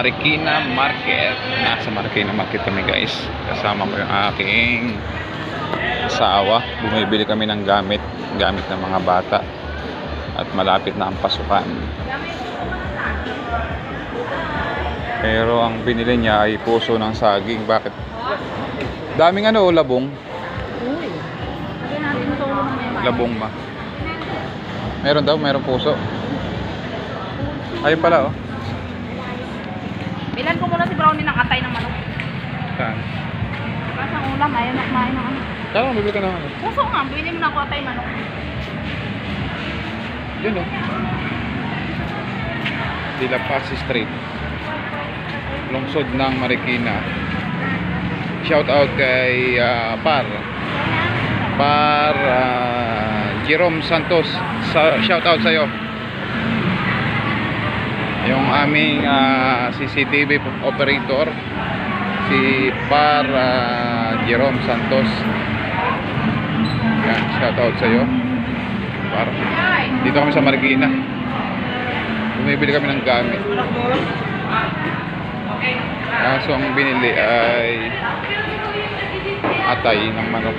Marikina Market. Nasa Marikina Market kami guys. Kasama ko yung aking asawa. Bumibili kami ng gamit ng mga bata. At malapit na ang pasukan. Pero ang binili niya ay puso ng saging. Bakit? Daming labong. Labong ma. Meron daw, meron puso. Ayun pala oh. Bilan ko muna si Brownie ng atay ng manok. Saan? Kasi ang ulam, ayaw na kumain ng ano. Kaya mo, bibili ka ng ano? Puso nga, bili mo na ako atay manok. Yun oh. Dila Paz Street. Lungsod ng Marikina. Shout out kay Jerome Santos. Shout out sa'yo. Yung aming CCTV operator, si Jerome Santos. Yan, shout out sa'yo. Dito kami sa Marikina. Bumibili kami ng gamit. So ang binili ay atay ng manok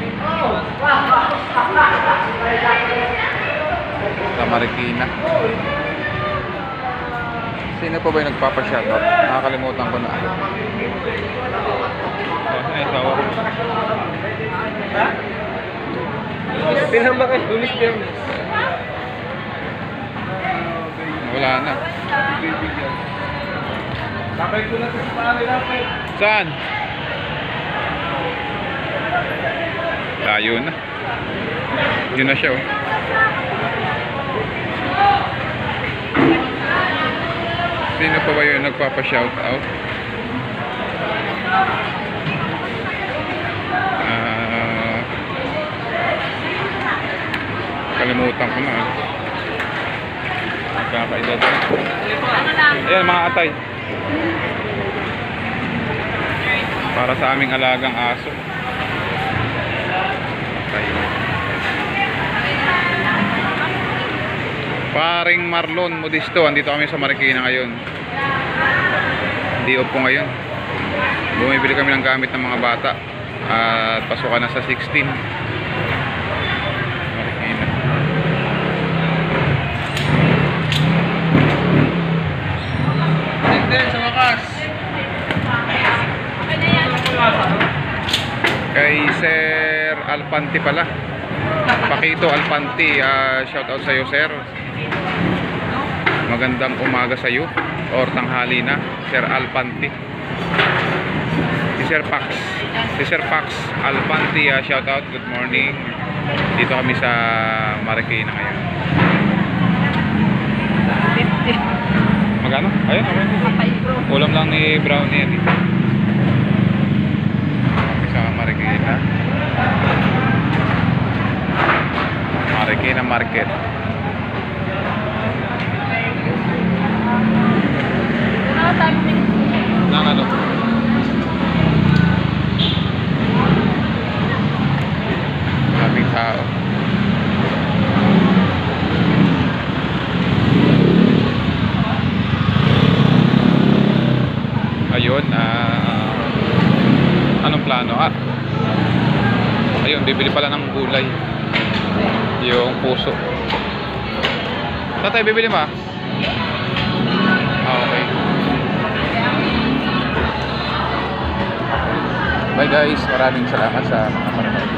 sa Marikina. Sino pa ba yung nagpapashoutout? Nakakalimutan ko na. Ay, tawa ko. Wala na. Saan? Layo na. Yun na siya oh. Sino pa ba yun nagpapa-shoutout? Kalimutan ko na. Kakaedad na. Ayan mga atay. Para sa aming alagang aso. Okay. Paring Marlon Modisto, andito kami sa Marikina ngayon. Hindi opo ngayon. Bumibili kami ng gamit ng mga bata. At pasukan na sa 16. Marikina. Hindi, sa wakas. Kay Sir Alpanti pala. Pakito Alpanti, shout out sa'yo sir. Magandang umaga sa'yo or tanghali na, Sir Alpanti. Si Sir Pax Alpanti, shout out, good morning. Dito kami sa Marikina ngayon. Magano? Ayun, okay. Ulam lang ni Brownie yan dito. Kami sa Marikina. Marikina Market. Nang ano? Maraming tao. Ayun, anong plano? Ayun, bibili pala ng gulay. Yung puso. Tatay, bibili ba? Okay. Bye guys, maraming salamat sa mga panonood.